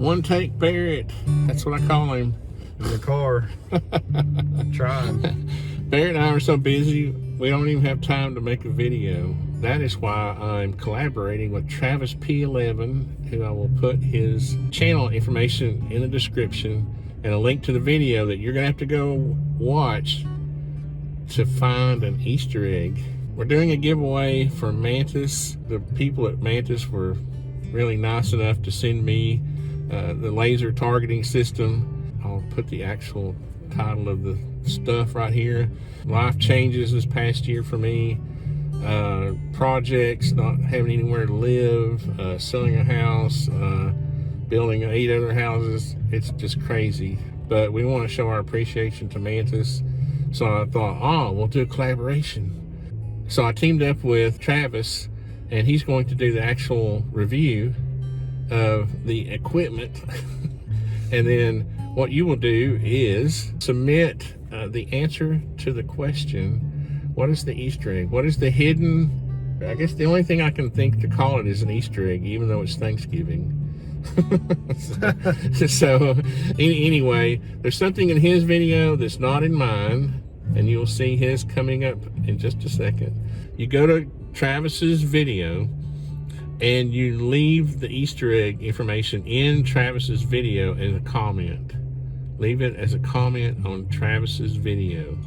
One take Barrett. That's what I call him. In the car. Trying. Barrett and I are so busy, we don't even have time to make a video. That is why I'm collaborating with Travisp11, who I will put his channel information in the description and a link to the video that you're gonna have to go watch to find an Easter egg. We're doing a giveaway for Mantis. The people at Mantis were really nice enough to send me the laser targeting system. I'll put the actual title of the stuff right here. Life changes this past year for me. Projects, not having anywhere to live, selling a house, building 8 other houses. It's just crazy. But we want to show our appreciation to Mantis. So I thought, oh, we'll do a collaboration. So I teamed up with Travis, and he's going to do the actual review of the equipment. And then what you will do is submit the answer to the question, what is the Easter egg? What is the hidden, I guess the only thing I can think to call it is an Easter egg, even though it's Thanksgiving. So anyway, there's something in his video that's not in mine, and you'll see his coming up in just a second. You go to Travis's video and you leave the Easter egg information in Travis's video as a comment. Leave it as a comment on Travis's video.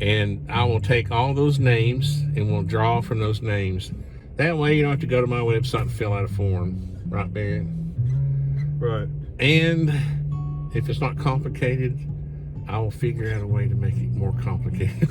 And I will take all those names and we'll draw from those names. That way you don't have to go to my website and fill out a form. Right, Barry? Right. And if it's not complicated, I will figure out a way to make it more complicated.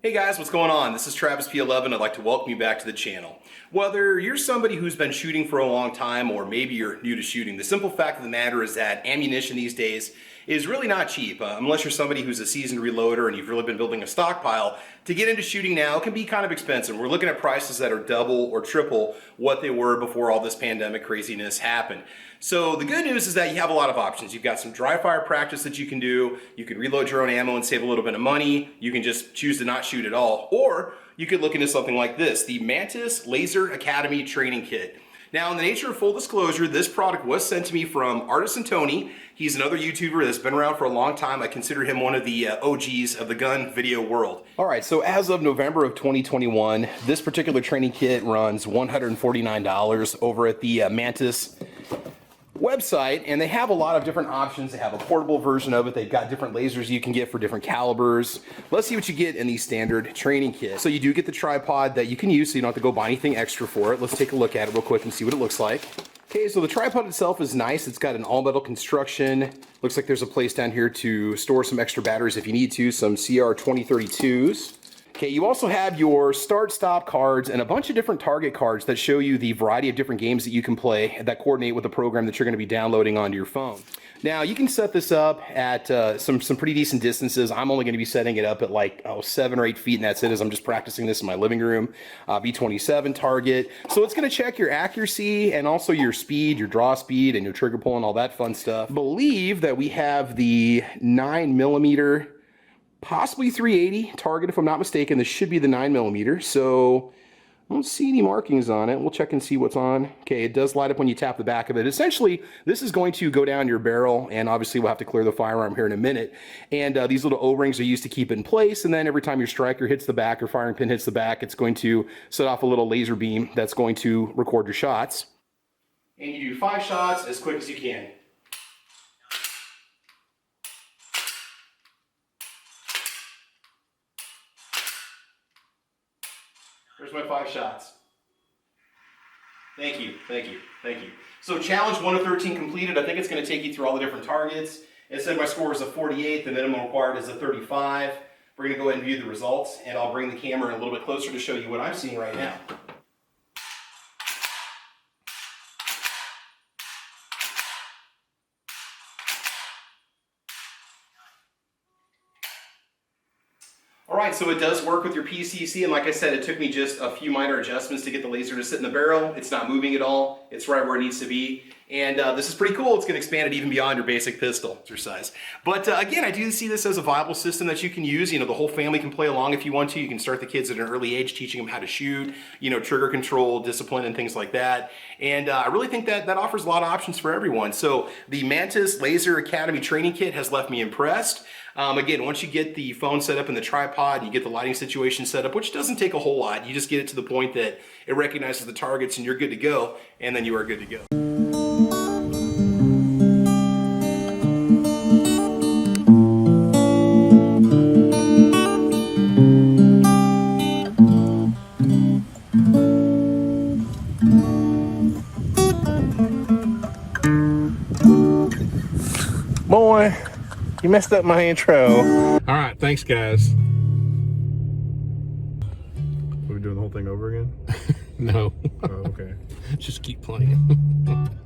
Hey guys, what's going on? This is Travisp11. I'd like to welcome you back to the channel. Whether you're somebody who's been shooting for a long time or maybe you're new to shooting, the simple fact of the matter is that ammunition these days is really not cheap. Unless you're somebody who's a seasoned reloader and you've really been building a stockpile, to get into shooting now can be kind of expensive. We're looking at prices that are double or triple what they were before all this pandemic craziness happened. So the good news is that you have a lot of options. You've got some dry fire practice that you can do. You can reload your own ammo and save a little bit of money. You can just choose to not shoot at all. Or you could look into something like this, the Mantis Laser Academy Training Kit. Now, in the nature of full disclosure, this product was sent to me from ArtisanTony. He's another YouTuber that's been around for a long time. I consider him one of the OGs of the gun video world. All right, so as of November of 2021, this particular training kit runs $149 over at the Mantis website, and they have a lot of different options. They have a portable version of it. They've got different lasers you can get for different calibers. Let's see what you get in the standard training kit. So you do get the tripod that you can use, so you don't have to go buy anything extra for it. Let's take a look at it real quick and see what it looks like. Okay, so the tripod itself is nice. It's got an all-metal construction. Looks like there's a place down here to store some extra batteries if you need to, some CR2032s. Okay, you also have your start-stop cards and a bunch of different target cards that show you the variety of different games that you can play that coordinate with the program that you're going to be downloading onto your phone. Now, you can set this up at some pretty decent distances. I'm only going to be setting it up at like 7 or 8 feet, and that's it, as I'm just practicing this in my living room. B27 target. So it's going to check your accuracy and also your speed, your draw speed, and your trigger pull and all that fun stuff. I believe that we have the 9mm, possibly 380 target, if I'm not mistaken. This should be the 9mm, so I don't see any markings on it. We'll check and see what's on. Okay, it does light up when you tap the back of it. Essentially, this is going to go down your barrel, and obviously we'll have to clear the firearm here in a minute. And these little O-rings are used to keep it in place, and then every time your striker hits the back or firing pin hits the back, it's going to set off a little laser beam that's going to record your shots. And you do 5 shots as quick as you can. There's my 5 shots. Thank you, thank you, thank you. So challenge 1 of 13 completed. I think it's going to take you through all the different targets. It said my score is a 48. The minimum required is a 35. We're going to go ahead and view the results, and I'll bring the camera a little bit closer to show you what I'm seeing right now. Alright, so it does work with your PCC, and like I said, it took me just a few minor adjustments to get the laser to sit in the barrel. It's not moving at all. It's right where it needs to be. And this is pretty cool. It's going to expand it even beyond your basic pistol exercise. But again, I do see this as a viable system that you can use. You know, the whole family can play along if you want to. You can start the kids at an early age, teaching them how to shoot, you know, trigger control, discipline, and things like that. And I really think that that offers a lot of options for everyone. So the Mantis Laser Academy Training Kit has left me impressed. Again, once you get the phone set up and the tripod, and you get the lighting situation set up, which doesn't take a whole lot. You just get it to the point that it recognizes the targets and you're good to go, and then you are good to go. Boy, you messed up my intro. All right, thanks, guys. Are we doing the whole thing over again? No. Oh, okay. Just keep playing.